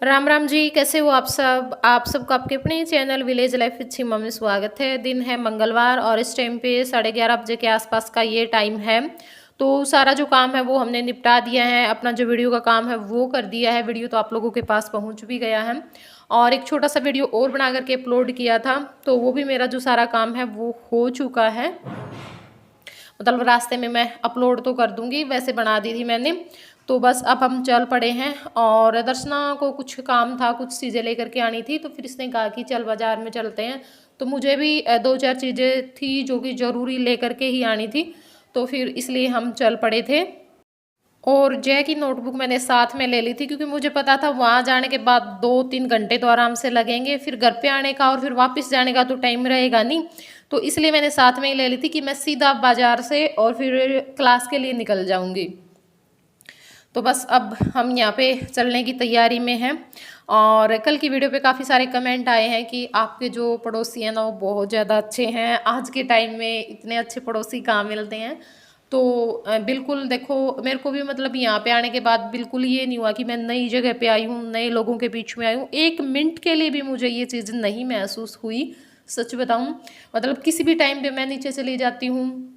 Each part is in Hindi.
राम राम जी, कैसे हो आप सब। आप सबको आपके अपने चैनल विलेज लाइफ विद सीमा में स्वागत है। दिन है मंगलवार और इस टाइम पे 11:30 बजे के आसपास का ये टाइम है। तो सारा जो काम है वो हमने निपटा दिया है। अपना जो वीडियो का काम है वो कर दिया है। वीडियो तो आप लोगों के पास पहुंच भी गया है और एक छोटा सा वीडियो और बना करके अपलोड किया था, तो वो भी मेरा जो सारा काम है वो हो चुका है। मतलब रास्ते में मैं अपलोड तो कर दूंगी, वैसे बना दी थी मैंने। तो बस अब हम चल पड़े हैं और दर्शना को कुछ काम था, कुछ चीज़ें लेकर के आनी थी, तो फिर इसने कहा कि चल बाज़ार में चलते हैं। तो मुझे भी दो चार चीज़ें थी जो कि ज़रूरी लेकर के ही आनी थी, तो फिर इसलिए हम चल पड़े थे। और जय की नोटबुक मैंने साथ में ले ली थी क्योंकि मुझे पता था वहाँ जाने के बाद 2-3 घंटे तो आराम से लगेंगे, फिर घर पे आने का और फिर वापस जाने का तो टाइम रहेगा नहीं। तो इसलिए मैंने साथ में ही ले ली थी कि मैं सीधा बाज़ार से और फिर क्लास के लिए निकल जाऊँगी। तो बस अब हम यहाँ पे चलने की तैयारी में हैं। और कल की वीडियो पे काफ़ी सारे कमेंट आए हैं कि आपके जो पड़ोसी हैं ना वो बहुत ज़्यादा अच्छे हैं। आज के टाइम में इतने अच्छे पड़ोसी कहाँ मिलते हैं। तो बिल्कुल देखो, मेरे को भी मतलब यहाँ पे आने के बाद बिल्कुल ये नहीं हुआ कि मैं नई जगह पे आई हूँ, नए लोगों के बीच में आई हूँ। 1 मिनट के लिए भी मुझे ये चीज़ नहीं महसूस हुई, सच बताऊँ। मतलब किसी भी टाइम पे मैं नीचे चली जाती हूँ,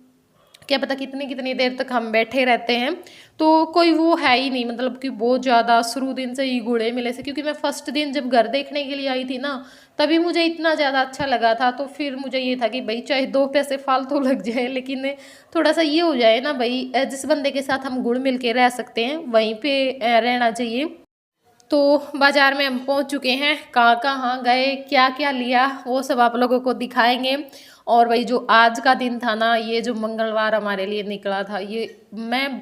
क्या पता कितनी कितनी देर तक हम बैठे रहते हैं, तो कोई वो है ही नहीं। मतलब कि बहुत ज़्यादा शुरू दिन से ही घुले मिले से, क्योंकि मैं फर्स्ट दिन जब घर देखने के लिए आई थी ना, तभी मुझे इतना ज़्यादा अच्छा लगा था। तो फिर मुझे ये था कि भाई चाहे 2 पैसे फालतू लग जाए, लेकिन थोड़ा सा ये हो जाए ना भाई, जिस बंदे के साथ हम घुल मिल के रह सकते हैं वहीं पे रहना चाहिए। तो बाज़ार में हम पहुंच चुके हैं। कहाँ कहाँ गए, क्या क्या लिया, वो सब आप लोगों को दिखाएंगे। और वही जो आज का दिन था ना, ये जो मंगलवार हमारे लिए निकला था, ये मैं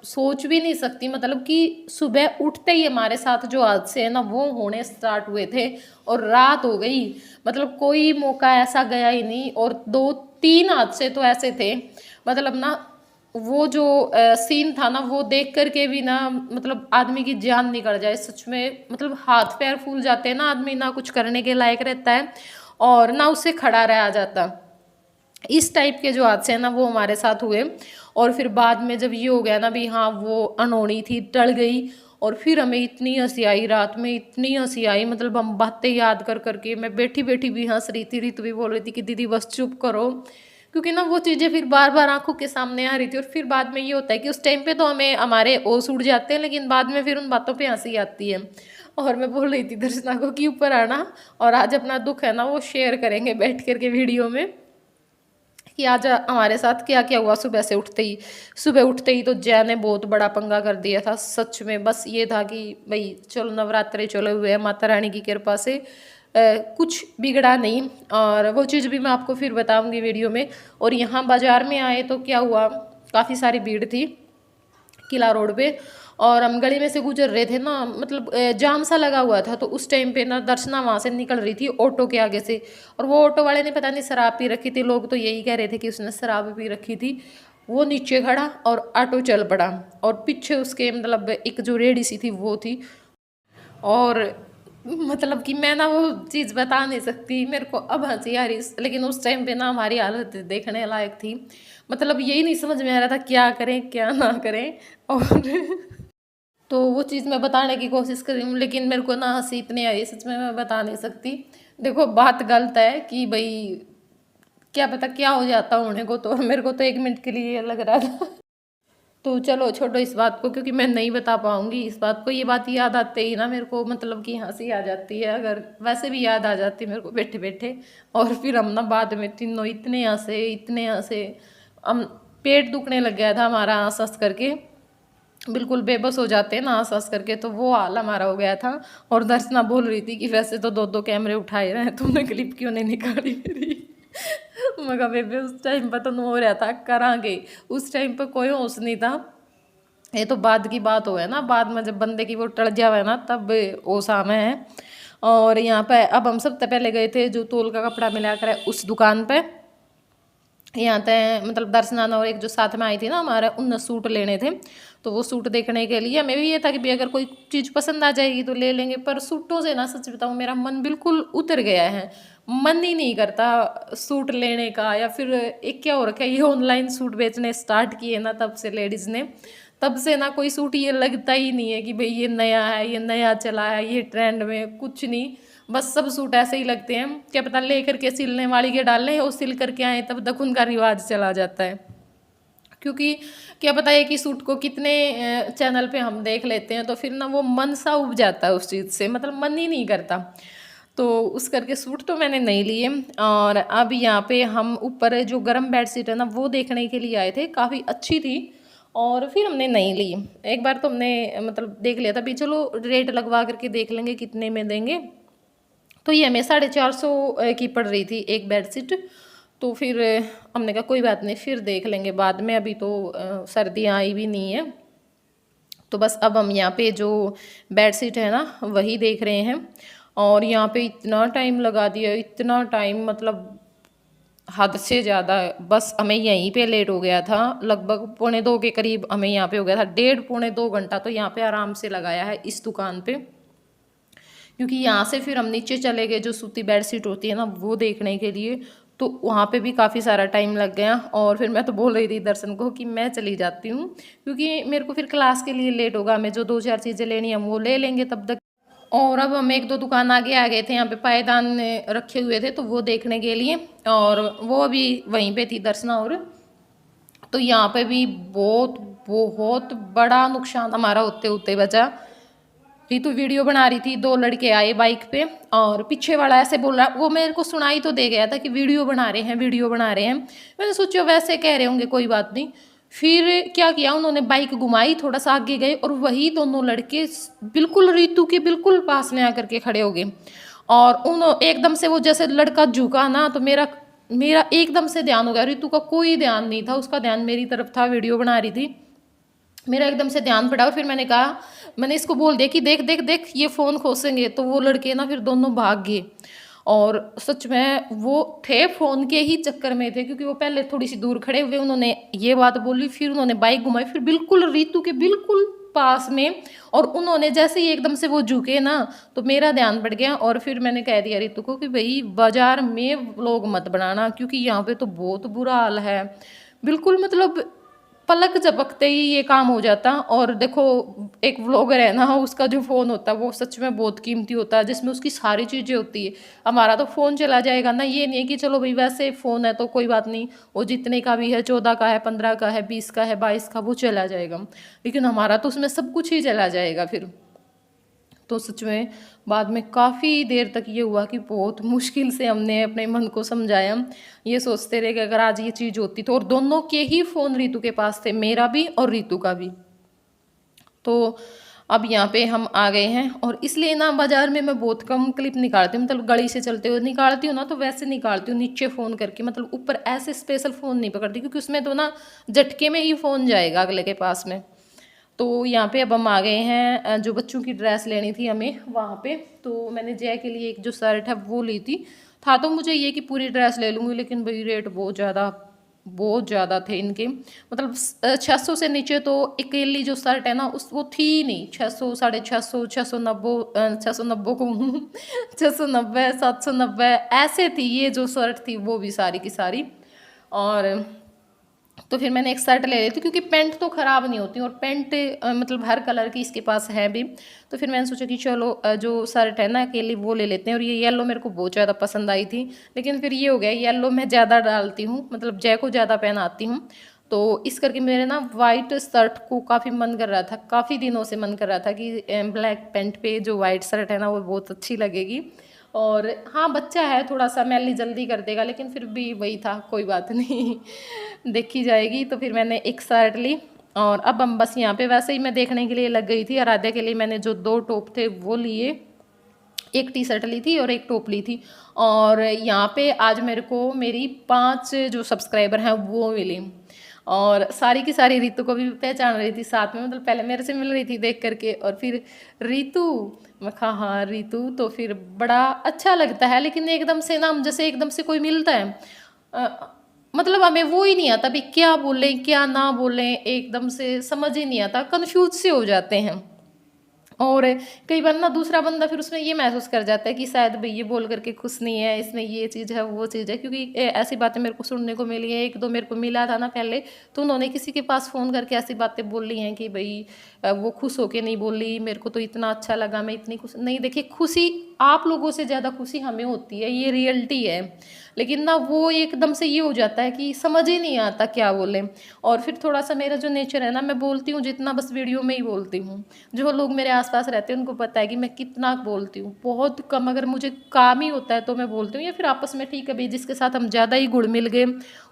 सोच भी नहीं सकती। मतलब कि सुबह उठते ही हमारे साथ जो हादसे हैं ना वो होने स्टार्ट हुए थे और रात हो गई। मतलब कोई मौका ऐसा गया ही नहीं, और 2-3 हादसे तो ऐसे थे। मतलब ना वो जो सीन था ना वो देख करके भी ना, मतलब आदमी की जान निकल जाए सच में। मतलब हाथ पैर फूल जाते हैं ना, आदमी ना कुछ करने के लायक रहता है और ना उससे खड़ा रहा जाता। इस टाइप के जो हादसे हैं ना वो हमारे साथ हुए। और फिर बाद में जब ये हो गया ना भी हाँ वो अनहोनी थी, टल गई। और फिर हमें इतनी हंसी आई, रात में इतनी हंसी आई, मतलब हम बातें याद कर करके मैं बैठी बैठी भी हंस रही थी। रितु भी बोल रही थी कि दीदी बस चुप करो, क्योंकि ना वो चीज़ें फिर बार बार आंखों के सामने आ रही थी। और फिर बाद में ये होता है कि उस टाइम पे तो हमें हमारे ओस उड़ जाते हैं, लेकिन बाद में फिर उन बातों पे हंसी आती है। और मैं बोल रही थी दर्शना को कि ऊपर आना और आज अपना दुख है ना वो शेयर करेंगे बैठ करके वीडियो में, कि आज हमारे साथ क्या क्या हुआ। सुबह उठते ही तो जय ने बहुत बड़ा पंगा कर दिया था सच में। बस ये था कि भाई चलो नवरात्रे चले हुए हैं, माता रानी की कृपा से कुछ बिगड़ा नहीं। और वो चीज़ भी मैं आपको फिर बताऊंगी वीडियो में। और यहाँ बाज़ार में आए तो क्या हुआ, काफ़ी सारी भीड़ थी किला रोड पे। और हम गली में से गुजर रहे थे ना, मतलब जाम सा लगा हुआ था। तो उस टाइम पे ना दर्शना वहाँ से निकल रही थी ऑटो के आगे से, और वो ऑटो वाले ने पता नहीं शराब पी रखी थी। लोग तो यही कह रहे थे कि उसने शराब पी रखी थी। वो नीचे खड़ा और ऑटो चल पड़ा, और पीछे उसके मतलब एक जो रेडी सी थी वो थी। और मतलब कि मैं ना वो चीज़ बता नहीं सकती, मेरे को अब हंसी आ रही, लेकिन उस टाइम पे ना हमारी हालत देखने लायक थी। मतलब यही नहीं समझ में आ रहा था क्या करें क्या ना करें। और तो वो चीज़ मैं बताने की कोशिश कर रही हूँ, लेकिन मेरे को ना हंसी इतनी आई सच में, मैं बता नहीं सकती। देखो बात गलत है कि भाई क्या पता क्या हो जाता होने को, तो मेरे को तो 1 मिनट के लिए लग रहा था। तो चलो छोड़ो इस बात को, क्योंकि मैं नहीं बता पाऊंगी इस बात को। ये बात याद आते ही ना मेरे को मतलब कि हंसी आ जाती है, अगर वैसे भी याद आ जाती है मेरे को बैठे बैठे। और फिर हम ना बाद में तीनों इतने हंसे, हम पेट दुखने लग गया था हमारा हंस हंस करके। बिल्कुल बेबस हो जाते हैं ना हंस हंस करके, तो वो हाल हमारा हो गया था। और दर्शना बोल रही थी कि वैसे तो 2-2 कैमरे उठाए रहे हैं, तुमने क्लिप क्यों नहीं निकाली मेरी। मगर बेबे उस टाइम पर तो हो रहा था करांगे, उस टाइम पर कोई होश नहीं था। ये तो बाद की बात हो है ना, बाद में जब बंदे की वो टल जावे ना तब होश आवे है। और यहाँ पे अब हम सबसे पहले गए थे जो तोल का कपड़ा मिला कर है उस दुकान पे। यहाँ तक मतलब दर्शनान और एक जो साथ में आई थी ना हमारे, उन सूट लेने थे। तो वो सूट देखने के लिए हमें भी ये था कि भाई अगर कोई चीज़ पसंद आ जाएगी तो ले लेंगे। पर सूटों से ना सच बताऊँ मेरा मन बिल्कुल उतर गया है। मन ही नहीं करता सूट लेने का। या फिर एक क्या हो रखा है, ये ऑनलाइन सूट बेचने स्टार्ट किए ना तब से लेडीज़ ने, तब से ना कोई सूट ये लगता ही नहीं है कि भाई ये नया है, ये नया चला है, ये ट्रेंड में, कुछ नहीं। बस सब सूट ऐसे ही लगते हैं, क्या पता लेकर के सिलने वाली के डाल लें और सिल करके आए तब तक उनका रिवाज चला जाता है। क्योंकि क्या पता है कि सूट को कितने चैनल पे हम देख लेते हैं तो फिर ना वो मन सा उब जाता है उस चीज़ से, मतलब मन ही नहीं करता। तो उस करके सूट तो मैंने नहीं लिए। और अब यहाँ पे हम ऊपर जो गर्म बेडशीट है ना वो देखने के लिए आए थे, काफ़ी अच्छी थी और फिर हमने नहीं ली। एक बार तो हमने मतलब देख लिया था भी चलो रेट लगवा करके देख लेंगे कितने में देंगे। तो ये हमें 450 की पड़ रही थी एक बेडशीट। तो फिर हमने कहा कोई बात नहीं, फिर देख लेंगे बाद में, अभी तो सर्दियाँ आई भी नहीं है। तो बस अब हम यहाँ पे जो बेडशीट है ना वही देख रहे हैं। और यहाँ पे इतना टाइम लगा दिया, इतना टाइम, मतलब हद से ज़्यादा। बस हमें यहीं पे लेट हो गया था, लगभग 1:45 के करीब हमें यहाँ पे हो गया था। 1.5-1.25 घंटा तो यहाँ पे आराम से लगाया है इस दुकान पे। क्योंकि यहाँ से फिर हम नीचे चले गए जो सूती बेडशीट होती है ना वो देखने के लिए, तो वहाँ पे भी काफ़ी सारा टाइम लग गया। और फिर मैं तो बोल रही थी दर्शन को कि मैं चली जाती हूँ, क्योंकि मेरे को फिर क्लास के लिए लेट होगा, हमें जो 2-4 चीज़ें लेनी है हम वो ले लेंगे तब तक। और अब हम 1-2 दुकान आगे आ गए थे, यहाँ पे पायदान रखे हुए थे तो वो देखने के लिए, और वो अभी वहीं पे थी दर्शना। और तो यहाँ पे भी बहुत बहुत बड़ा नुकसान हमारा होते होते बचा। रितु वीडियो बना रही थी, 2 लड़के आए बाइक पे और पीछे वाला ऐसे बोल रहा, वो मेरे को सुनाई तो दे गया था कि वीडियो बना रहे हैं, वीडियो बना रहे हैं। मैंने सोचा वैसे कह रहे होंगे, कोई बात नहीं। फिर क्या किया उन्होंने, बाइक घुमाई, थोड़ा सा आगे गए और वही दोनों लड़के बिल्कुल रितु के बिल्कुल पास में आकर के खड़े हो गए। और उन एकदम से वो जैसे लड़का झुका ना, तो मेरा मेरा एकदम से ध्यान हो गया, रितु का कोई ध्यान नहीं था, उसका ध्यान मेरी तरफ था, वीडियो बना रही थी। मेरा एकदम से ध्यान पड़ा, फिर मैंने कहा, मैंने इसको बोल दिया कि देख देख देख ये फ़ोन खोसेंगे। तो वो लड़के ना फिर दोनों भाग गए। और सच में वो थे फ़ोन के ही चक्कर में थे, क्योंकि वो पहले थोड़ी सी दूर खड़े हुए, उन्होंने ये बात बोली, फिर उन्होंने बाइक घुमाई, फिर बिल्कुल रितु के बिल्कुल पास में। और उन्होंने जैसे ही एकदम से वो झुके ना, तो मेरा ध्यान बढ़ गया। और फिर मैंने कह दिया रितु को कि भाई बाज़ार में व्लॉग मत बनाना, क्योंकि यहाँ पे तो बहुत बुरा हाल है। बिल्कुल मतलब पलक झपकते ही ये काम हो जाता। और देखो एक व्लॉगर है ना, उसका जो फ़ोन होता है वो सच में बहुत कीमती होता है, जिसमें उसकी सारी चीज़ें होती है। हमारा तो फ़ोन चला जाएगा ना, ये नहीं है कि चलो भाई वैसे फ़ोन है तो कोई बात नहीं, वो जितने का भी है, 14 का है, 15 का है, 20 का है, 22 का, वो चला जाएगा। लेकिन हमारा तो उसमें सब कुछ ही चला जाएगा फिर। तो सच में बाद में काफ़ी देर तक ये हुआ कि बहुत मुश्किल से हमने अपने मन को समझाया। ये सोचते रहे कि अगर आज ये चीज़ होती तो। और दोनों के ही फ़ोन रितु के पास थे, मेरा भी और रितु का भी। तो अब यहाँ पे हम आ गए हैं, और इसलिए ना बाज़ार में मैं बहुत कम क्लिप निकालती हूँ, मतलब गली से चलते हुए निकालती हूँ ना तो वैसे निकालती हूँ नीचे फ़ोन करके, मतलब ऊपर ऐसे स्पेशल फ़ोन नहीं पकड़ती, क्योंकि उसमें तो ना झटके में ही फ़ोन जाएगा अगले के पास में। तो यहाँ पे अब हम आ गए हैं जो बच्चों की ड्रेस लेनी थी हमें वहाँ पे। तो मैंने जय के लिए एक जो शर्ट है वो ली थी। था तो मुझे ये कि पूरी ड्रेस ले लूँगी, लेकिन भाई रेट बहुत ज़्यादा थे इनके, मतलब 600 से नीचे तो अकेली जो शर्ट है ना उस वो थी ही नहीं। 600, 650, 690, 690 को 690, 790 ऐसे थी ये जो शर्ट थी, वो भी सारी की सारी। और तो फिर मैंने एक शर्ट ले ली थी, क्योंकि पैंट तो ख़राब नहीं होती, और पैंट मतलब हर कलर की इसके पास है भी। तो फिर मैंने सोचा कि चलो जो शर्ट है ना अकेली वो ले लेते हैं। और ये येलो मेरे को बहुत ज़्यादा पसंद आई थी, लेकिन फिर ये हो गया येलो मैं ज़्यादा डालती हूँ, मतलब जय को ज़्यादा पहनाती हूँ। तो इस करके मेरे ना वाइट शर्ट को काफ़ी मन कर रहा था, काफ़ी दिनों से मन कर रहा था कि ब्लैक पैंट पे जो वाइट शर्ट है ना वो बहुत अच्छी लगेगी। और हाँ बच्चा है, थोड़ा सा मैली जल्दी कर देगा, लेकिन फिर भी वही था, कोई बात नहीं देखी जाएगी। तो फिर मैंने एक शर्ट ली, और अब हम बस यहाँ पे वैसे ही मैं देखने के लिए लग गई थी। आराध्या के लिए मैंने जो 2 टॉप थे वो लिए, एक टी शर्ट ली थी और एक टॉप ली थी। और यहाँ पे आज मेरे को मेरी 5 जो सब्सक्राइबर हैं वो मिली, और सारी की सारी रितु को भी पहचान रही थी साथ में, मतलब पहले मेरे से मिल रही थी देख करके, और फिर रितु, मैं कहा हाँ रितु। तो फिर बड़ा अच्छा लगता है, लेकिन एकदम से ना जैसे एकदम से कोई मिलता है, मतलब हमें वो ही नहीं आता भी क्या बोलें क्या ना बोलें, एकदम से समझ ही नहीं आता, कन्फ्यूज से हो जाते हैं। और कई बार ना दूसरा बंदा फिर उसमें ये महसूस कर जाता है कि शायद भाई ये बोल करके खुश नहीं है, इसमें ये चीज़ है वो चीज़ है, क्योंकि ऐसी बातें मेरे को सुनने को मिली है। एक दो मेरे को मिला था ना पहले, तो उन्होंने किसी के पास फ़ोन करके ऐसी बातें बोली हैं कि भाई वो खुश होके नहीं बोली, मेरे को तो इतना अच्छा लगा, मैं इतनी खुश नहीं। देखिए, खुशी आप लोगों से ज़्यादा खुशी हमें होती है, ये रियलिटी है। लेकिन ना वो एकदम से ये हो जाता है कि समझ ही नहीं आता क्या बोलें। और फिर थोड़ा सा मेरा जो नेचर है ना, मैं बोलती हूँ जितना बस वीडियो में ही बोलती हूँ। जो लोग मेरे आसपास रहते हैं उनको पता है कि मैं कितना बोलती हूँ, बहुत कम। अगर मुझे काम ही होता है तो मैं बोलती हूँ, या फिर आपस में ठीक है भाई, जिसके साथ हम ज़्यादा ही घुल मिल गए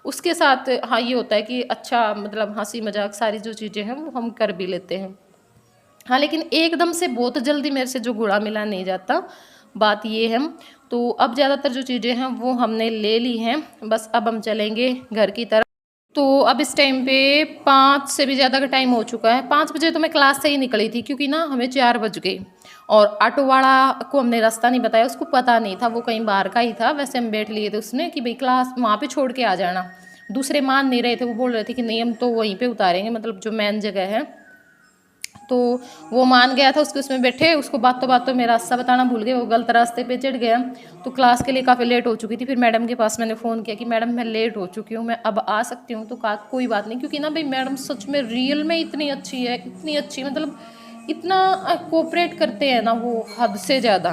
उसके साथ हाँ ये होता है कि अच्छा मतलब हंसी मजाक सारी जो चीज़ें हैं वो हम कर भी लेते हैं। हाँ, लेकिन एकदम से बहुत जल्दी मेरे से जो घुला मिला नहीं जाता, बात ये है। तो अब ज़्यादातर जो चीज़ें हैं वो हमने ले ली हैं, बस अब हम चलेंगे घर की तरफ। तो अब इस टाइम पे 5 से भी ज़्यादा का टाइम हो चुका है। 5 बजे तो मैं क्लास से ही निकली थी, क्योंकि ना हमें 4 बज गए। और ऑटो वाला को हमने रास्ता नहीं बताया, उसको पता नहीं था, वो कहीं बाहर का ही था। वैसे हम बैठ लिए थे उसने कि भाई क्लास वहाँ पे छोड़ के आ जाना। दूसरे मान नहीं रहे थे, वो बोल रहे थे कि नहीं हम तो वहीं पे उतारेंगे, मतलब जो मेन जगह है। तो वो मान गया था, उसके उसमें बैठे, उसको बातों में रास्ता बताना भूल गए, वो गलत रास्ते पे चढ़ गया। तो क्लास के लिए काफ़ी लेट हो चुकी थी। फिर मैडम के पास मैंने फ़ोन किया कि मैडम मैं लेट हो चुकी हूँ, मैं अब आ सकती हूँ? तो कहा कोई बात नहीं, क्योंकि ना भाई मैडम सच में रियल में इतनी अच्छी है, इतनी अच्छी, मतलब इतना कोऑपरेट करते हैं ना वो, हद से ज़्यादा।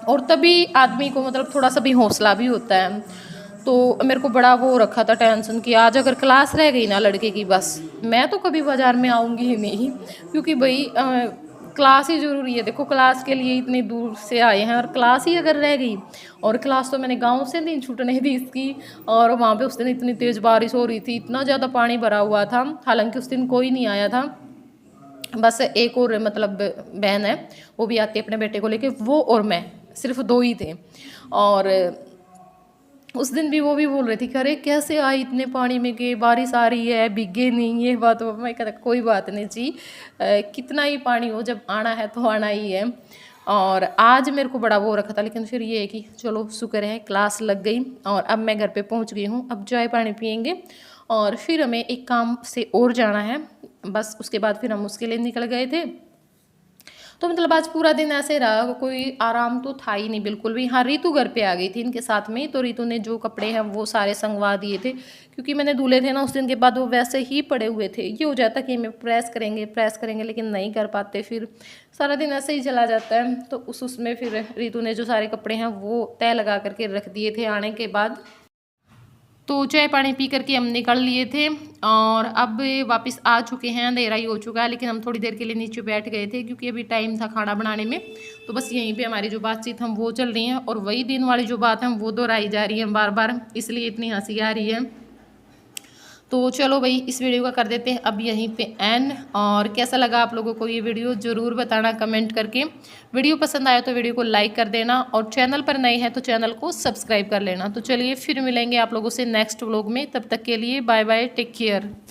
और तभी आदमी को मतलब थोड़ा सा भी हौसला भी होता है। तो मेरे को बड़ा वो रखा था टेंशन कि आज अगर क्लास रह गई ना लड़के की, बस मैं तो कभी बाज़ार में आऊँगी ही नहीं, क्योंकि भाई क्लास ही ज़रूरी है। देखो, क्लास के लिए इतनी दूर से आए हैं, और क्लास ही अगर रह गई, और क्लास तो मैंने गांव से नहीं छूटने दी इसकी। और वहाँ पे उस दिन इतनी तेज़ बारिश हो रही थी, इतना ज़्यादा पानी भरा हुआ था, हालांकि उस दिन कोई नहीं आया था। बस एक और मतलब बहन है, वो भी आती है अपने बेटे को लेके, वो और मैं सिर्फ 2 ही थे। और उस दिन भी वो भी बोल रही थी कि अरे कैसे आई इतने पानी में, के बारिश आ रही है, भीगे नहीं, ये बात। मैं कहता कोई बात नहीं जी, कितना ही पानी हो, जब आना है तो आना ही है। और आज मेरे को बड़ा वो रखा था, लेकिन फिर ये है कि चलो शुक्र है क्लास लग गई, और अब मैं घर पे पहुंच गई हूँ। अब चाय पानी पियेंगे और फिर हमें एक काम से और जाना है, बस उसके बाद फिर हम उसके लिए निकल गए थे। तो मतलब आज पूरा दिन ऐसे रहा, कोई आराम तो था ही नहीं बिल्कुल भी। हाँ, रीतू घर पे आ गई थी इनके साथ में, तो रीतू ने जो कपड़े हैं वो सारे संगवा दिए थे, क्योंकि मैंने धुले थे ना उस दिन के बाद, वो वैसे ही पड़े हुए थे। ये हो जाता कि मैं प्रेस करेंगे, लेकिन नहीं कर पाते, फिर सारा दिन ऐसे ही चला जाता है। तो उसमें फिर रीतू ने जो सारे कपड़े हैं वो तय लगा करके रख दिए थे आने के बाद। तो चाय पानी पी करके हम निकल लिए थे, और अब वापस आ चुके हैं, अंधेरा ही हो चुका है। लेकिन हम थोड़ी देर के लिए नीचे बैठ गए थे, क्योंकि अभी टाइम था खाना बनाने में। तो बस यहीं पे हमारी जो बातचीत हम वो चल रही हैं, और वही दिन वाली जो बात है वो दोहराई जा रही है बार बार, इसलिए इतनी हंसी आ रही है। तो चलो भाई, इस वीडियो का कर देते हैं अब यहीं पे एंड। और कैसा लगा आप लोगों को ये वीडियो ज़रूर बताना कमेंट करके। वीडियो पसंद आया तो वीडियो को लाइक कर देना, और चैनल पर नए हैं तो चैनल को सब्सक्राइब कर लेना। तो चलिए फिर मिलेंगे आप लोगों से नेक्स्ट व्लॉग में, तब तक के लिए बाय बाय, टेक केयर।